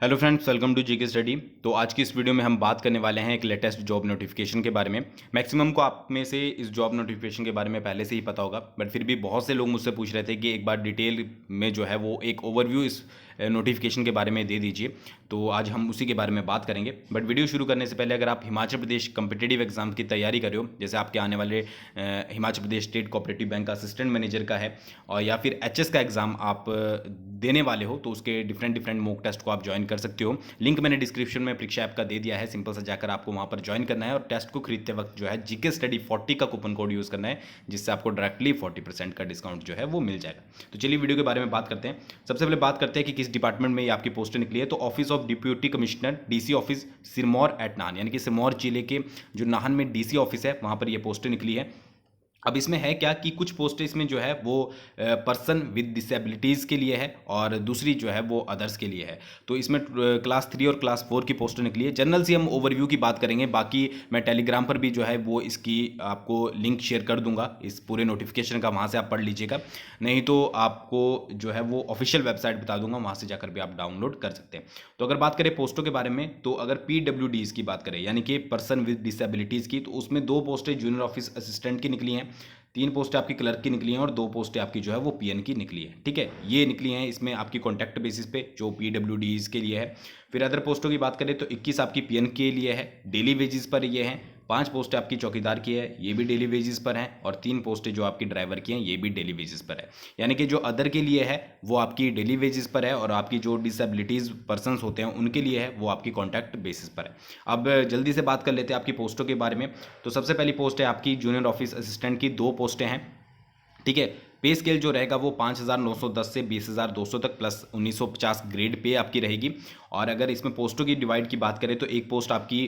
Hello friends, welcome to GK study. तो आज की इस वीडियो में हम बात करने वाले हैं एक लेटेस्ट जॉब नोटिफिकेशन के बारे में। मैक्सिमम को आप में से इस जॉब नोटिफिकेशन के बारे में पहले से ही पता होगा, बट फिर भी बहुत से लोग मुझसे पूछ रहे थे कि एक बार डिटेल में जो है वो एक ओवरव्यू इस नोटिफिकेशन के बारे में दे दीजिए। तो आज हम उसी के बारे में बात करेंगे। बट वीडियो शुरू करने से पहले अगर आप हिमाचल प्रदेश कम्पिटिटिव एग्जाम की तैयारी कर रहे हो, जैसे आपके आने वाले Himachal Pradesh state cooperative bank का असिस्टेंट मैनेजर का है, और या फिर एचएस का एग्ज़ाम आप देने वाले हो, तो उसके डिफरेंट मॉक टेस्ट को आप ज्वाइन कर सकते हो। लिंक मैंने डिस्क्रिप्शन में परीक्षा ऐप का दे दिया है, सिंपल सा जाकर आपको वहाँ पर ज्वाइन करना है और टेस्ट को खरीदते वक्त जो है जीके स्टडी 40 का कूपन कोड यूज़ करना है, जिससे आपको डायरेक्टली 40% का डिस्काउंट जो है वो मिल जाएगा। तो चलिए वीडियो के बारे में बात करते हैं। सबसे पहले बात करते हैं कि किस डिपार्टमेंट में ये आपकी पोस्ट निकली है। तो office of deputy commissioner DC office Sirmaur at Nahan, यानी कि सिरमौर जिले के जो नाहन में डीसी ऑफिस है वहाँ पर ये पोस्ट निकली है। अब इसमें है क्या कि कुछ पोस्टें इसमें जो है वो पर्सन विद डिसेबिलिटीज़ के लिए है और दूसरी जो है वो अदर्स के लिए है। तो इसमें क्लास 3 और क्लास 4 की पोस्टें निकली है। जनरल से हम ओवरव्यू की बात करेंगे, बाकी मैं टेलीग्राम पर भी जो है वो इसकी आपको लिंक शेयर कर दूंगा इस पूरे नोटिफिकेशन का, वहाँ से आप पढ़ लीजिएगा। नहीं तो आपको जो है वो ऑफिशियल वेबसाइट बता दूंगा, वहाँ से जाकर भी आप डाउनलोड कर सकते हैं। तो अगर बात करें पोस्टों के बारे में, तो अगर PWDs की बात करें यानी कि पर्सन विद डिसेबिलिटीज़ की, तो उसमें 2 पोस्टें जूनियर ऑफिस असिस्टेंट की निकली हैं, 3 पोस्टें आपकी क्लर्क की निकली हैं और 2 पोस्टें आपकी जो है वो पीएन की निकली है। ठीक है, ये निकली हैं इसमें आपकी कॉन्टैक्ट बेसिस पे जो PWDs के लिए है। फिर अदर पोस्टों की बात करें तो 21 आपकी पीएन के लिए है, डेली वेजेस पर ये हैं। 5 पोस्टें आपकी चौकीदार की है, ये भी डेली वेजेस पर हैं, और 3 पोस्टें जो आपकी ड्राइवर की हैं ये भी डेली वेजेस पर है। यानी कि जो अदर के लिए है वो आपकी डेली वेजेस पर है, और आपकी जो डिसेबिलिटीज़ पर्सनस होते हैं उनके लिए है वो आपकी कॉन्टैक्ट बेसिस पर है। अब जल्दी से बात कर लेते हैं आपकी पोस्टों के बारे में। तो सबसे पहली पोस्ट है आपकी जूनियर ऑफिस असिस्टेंट की, 2 पोस्टें हैं। ठीक है, पे स्केल जो रहेगा वो 5,910 से 20,200 तक प्लस 1950 ग्रेड पे आपकी रहेगी। और अगर इसमें पोस्टों की डिवाइड की बात करें तो एक पोस्ट आपकी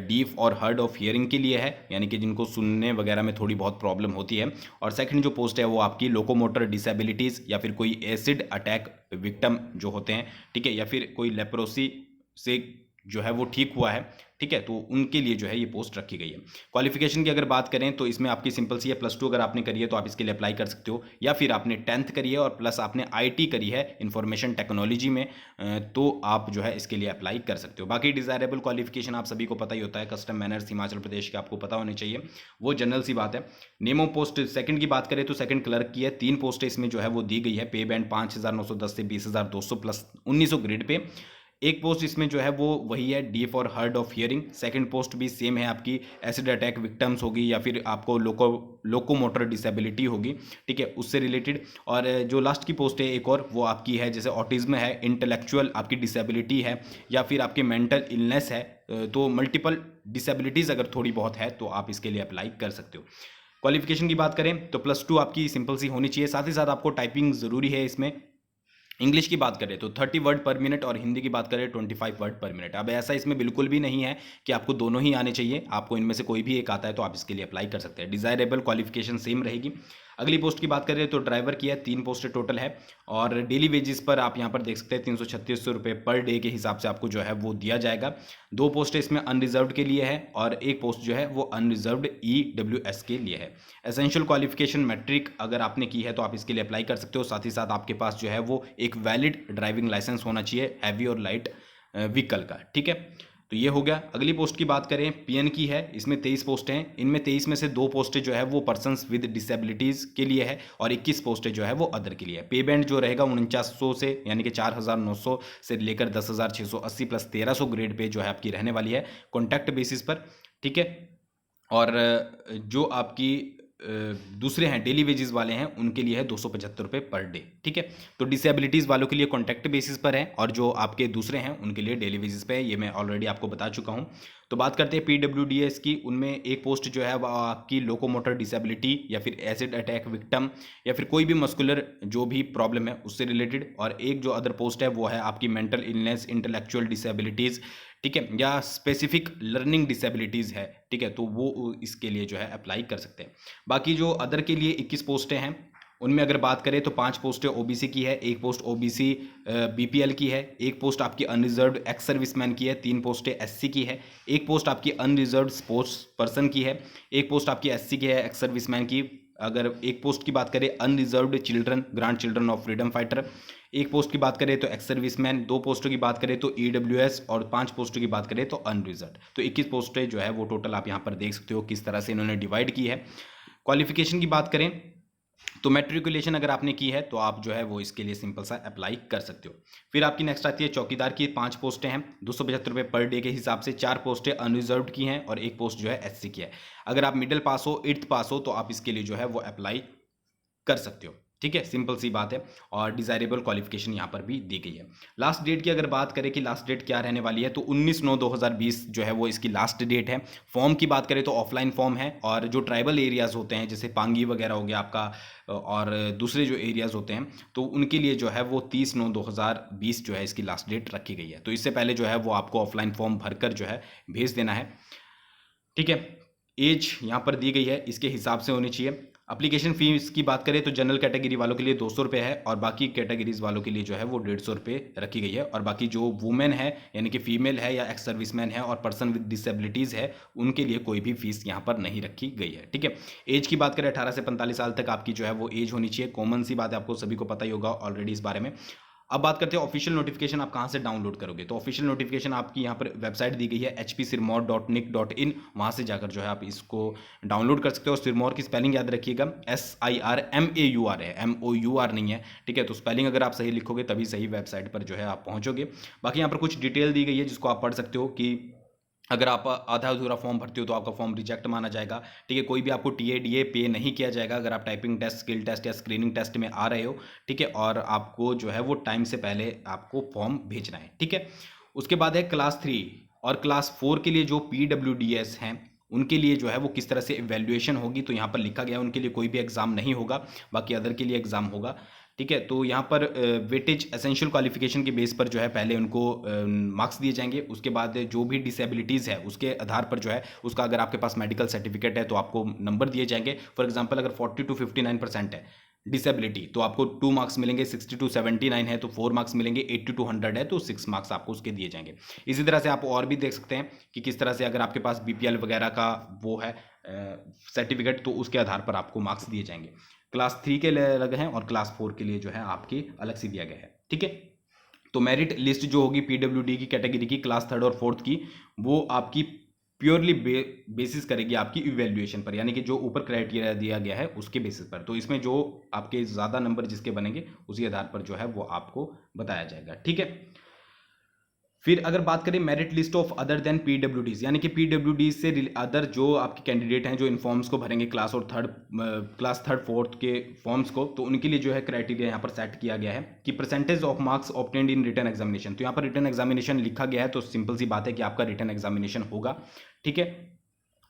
डीफ और हार्ड ऑफ हियरिंग के लिए है, यानी कि जिनको सुनने वगैरह में थोड़ी बहुत प्रॉब्लम होती है। और सेकंड जो पोस्ट है वो आपकी लोकोमोटर डिसेबिलिटीज़ या फिर कोई एसिड अटैक विक्टिम जो होते हैं, ठीक है, या फिर कोई लेप्रोसी से जो है वो ठीक हुआ है, ठीक है, तो उनके लिए जो है ये पोस्ट रखी गई है। क्वालिफिकेशन की अगर बात करें तो इसमें आपकी सिंपल सी है, +2 अगर आपने करी है तो आप इसके लिए अप्लाई कर सकते हो, या फिर आपने 10th करी है और प्लस आपने IT करी है इंफॉर्मेशन टेक्नोलॉजी में, तो आप जो है इसके लिए अप्लाई कर सकते हो। बाकी डिज़ायरेबल क्वालिफिकेशन आप सभी को पता ही होता है, कस्टम मैनर्स हिमाचल प्रदेश के आपको पता होने चाहिए, वो जनरल सी बात है। नेम ऑफ पोस्ट सेकंड की बात करें तो सेकंड क्लर्क की है, 3 पोस्टें इसमें जो है वो दी गई है। पे बैंड 5,910 से 20,200 प्लस 1900 ग्रेड पे। एक पोस्ट इसमें जो है वो वही है, D for hard of hearing. Second post भी सेम है आपकी, एसिड अटैक विक्टिम्स होगी या फिर आपको लोकोमोटर डिसेबिलिटी होगी, ठीक है, उससे रिलेटेड। और जो लास्ट की पोस्ट है एक और, वो आपकी है जैसे ऑटिज्म है, इंटेलेक्चुअल आपकी डिसेबिलिटी है, या फिर आपकी मेंटल इलनेस है, तो मल्टीपल डिसेबिलिटीज़ अगर थोड़ी बहुत है तो आप इसके लिए अप्लाई कर सकते हो। क्वालिफिकेशन की बात करें तो +2 आपकी सिंपल सी होनी चाहिए, साथ ही साथ आपको टाइपिंग ज़रूरी है इसमें। इंग्लिश की बात करें तो 30 वर्ड पर मिनट और हिंदी की बात करें 25 वर्ड पर मिनट। अब ऐसा इसमें बिल्कुल भी नहीं है कि आपको दोनों ही आने चाहिए, आपको इनमें से कोई भी एक आता है तो आप इसके लिए अप्लाई कर सकते हैं। डिज़ायरेबल क्वालिफिकेशन सेम रहेगी। अगली पोस्ट की बात करें तो ड्राइवर की है, 3 पोस्टें टोटल है, और डेली वेजेस पर आप यहाँ पर देख सकते हैं 336 रुपये पर डे के हिसाब से आपको जो है वो दिया जाएगा। 2 पोस्टें इसमें अनरिजर्व्ड के लिए है और एक पोस्ट जो है वो अनरिजर्व्ड EWS के लिए है। एसेंशियल क्वालिफिकेशन मैट्रिक अगर आपने की है तो आप इसके लिए अप्लाई कर सकते हो, साथ ही साथ आपके पास जो है वो एक वैलिड ड्राइविंग लाइसेंस होना चाहिए हैवी और लाइट व्हीकल का, ठीक है। तो ये हो गया। अगली पोस्ट की बात करें, पीएन की है, इसमें 23 पोस्टें हैं। इनमें 23 में से 2 पोस्टें जो है वो पर्सन्स विद डिसेबिलिटीज़ के लिए है और 21 पोस्टें जो है वो अदर के लिए है। पे बैंड जो रहेगा 4900 से यानी कि 4,900 से लेकर 10,680 प्लस 1,300 ग्रेड पे जो है आपकी रहने वाली है कॉन्टैक्ट बेसिस पर, ठीक है। और जो आपकी दूसरे हैं डेली वेजेस वाले हैं उनके लिए है 275 रुपये पर डे, ठीक है। तो डिसेबिलिटीज़ वालों के लिए कॉन्टैक्ट बेसिस पर है और जो आपके दूसरे हैं उनके लिए डेली वेजेस पे है, ये मैं ऑलरेडी आपको बता चुका हूँ। तो बात करते हैं PWDs की, उनमें एक पोस्ट जो है वो आपकी लोकोमोटर डिसेबिलिटी या फिर एसिड अटैक विक्टिम या फिर कोई भी मस्कुलर जो भी प्रॉब्लम है उससे रिलेटेड, और एक जो अदर पोस्ट है वो है आपकी मेंटल इलनेस, इंटेलेक्चुअल डिसेबिलिटीज़, ठीक है, या स्पेसिफिक लर्निंग डिसेबिलिटीज़ है, ठीक है, तो वो इसके लिए जो है अप्लाई कर सकते हैं। बाकी जो अदर के लिए 21 पोस्टें हैं, उनमें अगर बात करें तो 5 पोस्टें OBC की है, एक पोस्ट OBC BPL की है, एक पोस्ट आपकी अनरिजर्व्ड एक्स सर्विसमैन की है, 3 पोस्टें SC की है, एक पोस्ट आपकी अनरिजर्व्ड स्पोर्ट्स पर्सन की है, एक पोस्ट आपकी SC की है एक्स सर्विसमैन की। अगर एक पोस्ट की बात करें unreserved children, grand children of freedom fighter, एक पोस्ट की बात करें तो एक्स सर्विसमैन, 2 पोस्टों की बात करें तो ईडब्ल्यूएस और 5 पोस्टों की बात करें तो अनरिजर्व्ड। तो 21 पोस्टें जो है वो टोटल आप यहाँ पर देख सकते हो किस तरह से इन्होंने डिवाइड की है। क्वालिफिकेशन की बात करें तो मैट्रिकुलेशन अगर आपने की है तो आप जो है वो इसके लिए सिंपल सा अप्लाई कर सकते हो। फिर आपकी नेक्स्ट आती है चौकीदार की, 5 पोस्टें हैं, 275 रुपये पर डे के हिसाब से। 4 पोस्टें अनरिजर्व्ड की हैं और 1 पोस्ट जो है एससी की है। अगर आप मिडिल पास हो, 8th पास हो, तो आप इसके लिए जो है वो अप्लाई कर सकते हो। ठीक है, सिंपल सी बात है। और डिजायरेबल क्वालिफिकेशन यहाँ पर भी दी गई है। लास्ट डेट की अगर बात करें कि लास्ट डेट क्या रहने वाली है, तो 19/9/2020 जो है वो इसकी लास्ट डेट है। फॉर्म की बात करें तो ऑफलाइन फॉर्म है, और जो ट्राइबल एरियाज होते हैं जैसे पांगी वगैरह हो गया आपका, और दूसरे जो एरियाज होते हैं, तो उनके लिए जो है वो 30/9/2020 जो है इसकी लास्ट डेट रखी गई है। तो इससे पहले जो है वो आपको ऑफलाइन फॉर्म भरकर जो है भेज देना है। ठीक है, एज यहाँ पर दी गई है, इसके हिसाब से होनी चाहिए। एप्लीकेशन फीस की बात करें तो जनरल कैटेगरी वालों के लिए 200 रुपये है, और बाकी कैटेगरीज वालों के लिए जो है वो 150 रुपये रखी गई है। और बाकी जो वुमेन है यानी कि फीमेल है या एक्स सर्विसमैन है और पर्सन विद डिसेबिलिटीज़ है, उनके लिए कोई भी फीस यहाँ पर नहीं रखी गई है। ठीक है, एज की बात करें 18 से 45 साल तक आपकी जो है वो एज होनी चाहिए। कॉमन सी बात है, आपको सभी को पता ही होगा ऑलरेडी इस बारे में। अब बात करते हैं ऑफिशियल नोटिफिकेशन आप कहाँ से डाउनलोड करोगे। तो ऑफिशियल नोटिफिकेशन आपकी यहाँ पर वेबसाइट दी गई है hpsirmour.nic.in, वहाँ से जाकर जो है आप इसको डाउनलोड कर सकते हो। और सिरमौर की स्पेलिंग याद रखिएगा, SIRMAUR है, MOUR नहीं है। ठीक है, तो स्पेलिंग अगर आप सही लिखोगे तभी सही वेबसाइट पर जो है आप पहुँचोगे। बाकी यहाँ पर कुछ डिटेल दी गई है जिसको आप पढ़ सकते हो कि अगर आप आधा अधूरा फॉर्म भरते हो तो आपका फॉर्म रिजेक्ट माना जाएगा। ठीक है, कोई भी आपको TADA पे नहीं किया जाएगा अगर आप टाइपिंग टेस्ट, स्किल टेस्ट या स्क्रीनिंग टेस्ट में आ रहे हो। ठीक है, और आपको जो है वो टाइम से पहले आपको फॉर्म भेजना है। ठीक है, उसके बाद है क्लास 3 और क्लास 4 के लिए जो PWDS हैं उनके लिए जो है वो किस तरह से इवैल्यूएशन होगी। तो यहाँ पर लिखा गया है उनके लिए कोई भी एग्जाम नहीं होगा, बाकी अदर के लिए एग्जाम होगा। ठीक है, तो यहाँ पर वेटेज एसेंशियल क्वालिफिकेशन के बेस पर जो है पहले उनको मार्क्स दिए जाएंगे। उसके बाद जो भी डिसेबिलिटीज़ है उसके आधार पर जो है उसका, अगर आपके पास मेडिकल सर्टिफिकेट है तो आपको नंबर दिए जाएंगे। फॉर एग्जांपल अगर 40 to 59% है डिसेबिलिटी तो आपको 2 मार्क्स मिलेंगे, 60 to 79 है तो 4 मार्क्स मिलेंगे, 80 to 100 है तो 6 मार्क्स आपको उसके दिए जाएंगे। इसी तरह से आप और भी देख सकते हैं कि किस तरह से अगर आपके पास BPL वगैरह का वो है सर्टिफिकेट, तो उसके आधार पर आपको मार्क्स दिए जाएंगे। क्लास 3 के लिए अलग हैं और क्लास 4 के लिए जो है आपकी अलग से दिया गया है। ठीक है, तो मेरिट लिस्ट जो होगी PWD की कैटेगरी की क्लास 3rd और 4th की, वो आपकी प्योरली बेसिस करेगी आपकी इवैल्यूएशन पर, यानी कि जो ऊपर क्राइटेरिया दिया गया है उसके बेसिस पर। तो इसमें जो आपके ज़्यादा नंबर जिसके बनेंगे उसी आधार पर जो है वो आपको बताया जाएगा। ठीक है, फिर अगर बात करें merit list of other than PWDs, यानी कि PWDs से अदर जो आपके कैंडिडेट हैं जो इन फॉर्म्स को भरेंगे क्लास 3rd 4th के फॉर्म्स को, तो उनके लिए जो है क्राइटेरिया यहाँ पर सेट किया गया है कि percentage of marks obtained in written examination. तो यहाँ पर रिटन एग्जामिनेशन लिखा गया है, तो सिंपल सी बात है कि आपका रिटन एग्जामिनेशन होगा। ठीक है,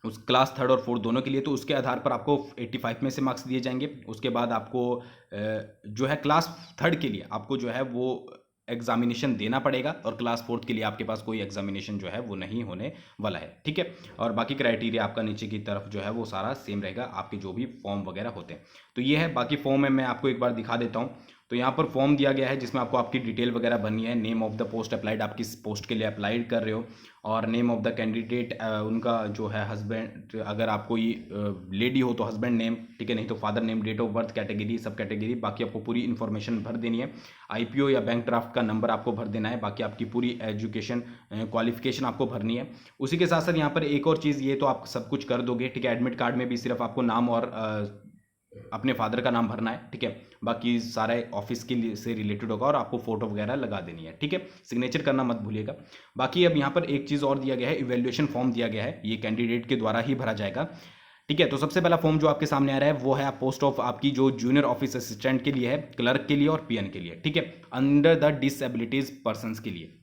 उस क्लास 3rd और 4th दोनों के लिए, तो उसके आधार पर आपको 85 में से मार्क्स दिए जाएंगे। उसके बाद आपको जो है क्लास 3rd के लिए आपको जो है वो एग्जामिनेशन देना पड़ेगा, और क्लास 4th के लिए आपके पास कोई एग्जामिनेशन जो है वो नहीं होने वाला है। ठीक है, और बाकी क्राइटेरिया आपका नीचे की तरफ जो है वो सारा सेम रहेगा, आपके जो भी फॉर्म वगैरह होते हैं। तो ये है, बाकी फॉर्म है मैं आपको एक बार दिखा देता हूँ। तो यहाँ पर फॉर्म दिया गया है जिसमें आपको आपकी डिटेल वगैरह भरनी है। Name of the post applied, आप किस पोस्ट के लिए अप्लाइड कर रहे हो, और नेम ऑफ द कैंडिडेट, उनका जो है हस्बैंड, अगर आप कोई लेडी हो तो हस्बैंड नेम, ठीक है, नहीं तो father name, date of birth, category, sub category, बाकी आपको पूरी इन्फॉर्मेशन भर देनी है। IPO या बैंक ड्राफ्ट का नंबर आपको भर देना है। बाकी आपकी पूरी एजुकेशन क्वालिफिकेशन आपको भरनी है। उसी के साथ साथ यहाँ पर एक और चीज़, ये तो आप सब कुछ कर दोगे। ठीक है, एडमिट कार्ड में भी सिर्फ आपको नाम और अपने फादर का नाम भरना है। ठीक है, बाकी सारे ऑफिस के लिए से रिलेटेड होगा, और आपको फोटो वगैरह लगा देनी है। ठीक है, सिग्नेचर करना मत भूलिएगा। बाकी अब यहाँ पर एक चीज़ और दिया गया है, इवैल्यूएशन फॉर्म दिया गया है, ये कैंडिडेट के द्वारा ही भरा जाएगा। ठीक है, तो सबसे पहला फॉर्म जो आपके सामने आ रहा है वो है पोस्ट ऑफ आपकी जो जूनियर ऑफिस असिस्टेंट के लिए है, क्लर्क के लिए और PN के लिए। ठीक है, अंडर द डिसेबिलिटीज पर्सनस के लिए।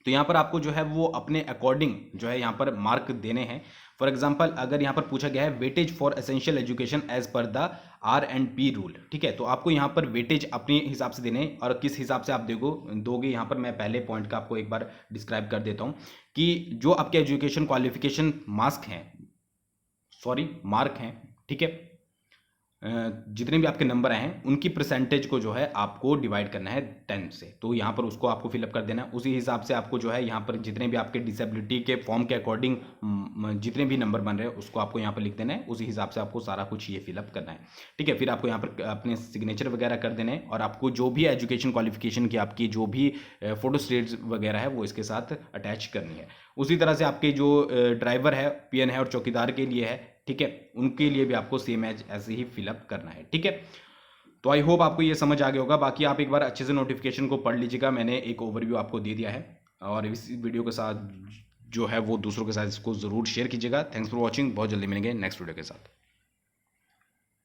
तो यहाँ पर आपको जो है वो अपने अकॉर्डिंग जो है यहाँ पर मार्क देने हैं। फॉर एग्जांपल अगर यहाँ पर पूछा गया है weightage for essential education as per the R&P rule, ठीक है, तो आपको यहाँ पर वेटेज अपने हिसाब से देने, और किस हिसाब से आप दोगे यहाँ पर मैं पहले पॉइंट का आपको एक बार डिस्क्राइब कर देता हूँ कि जो आपके एजुकेशन क्वालिफिकेशन मार्क हैं, ठीक है, जितने भी आपके नंबर आए हैं उनकी परसेंटेज को जो है आपको डिवाइड करना है 10 से। तो यहाँ पर उसको आपको फिलअप कर देना है। उसी हिसाब से आपको जो है यहाँ पर जितने भी आपके डिसेबिलिटी के फॉर्म के अकॉर्डिंग जितने भी नंबर बन रहे हैं उसको आपको यहाँ पर लिख देना है। उसी हिसाब से आपको सारा कुछ ये फिलअप करना है, ठीक है। फिर आपको यहाँ पर अपने सिग्नेचर वगैरह कर देने हैं और आपको जो भी एजुकेशन क्वालिफिकेशन की आपकी जो भी फोटो स्टेट्स वगैरह है वो इसके साथ अटैच करनी है। उसी तरह से आपके जो ड्राइवर है, पीएन है और चौकीदार के लिए है, ठीक है, उनके लिए भी आपको सेम एज ऐसे ही फिलअप करना है, ठीक है। तो आई होप आपको ये समझ आ गया होगा। बाकी आप एक बार अच्छे से नोटिफिकेशन को पढ़ लीजिएगा, मैंने एक ओवरव्यू आपको दे दिया है। और इस वीडियो के साथ जो है वो दूसरों के साथ इसको ज़रूर शेयर कीजिएगा। Thanks for watching. बहुत जल्दी मिलेंगे नेक्स्ट वीडियो के साथ।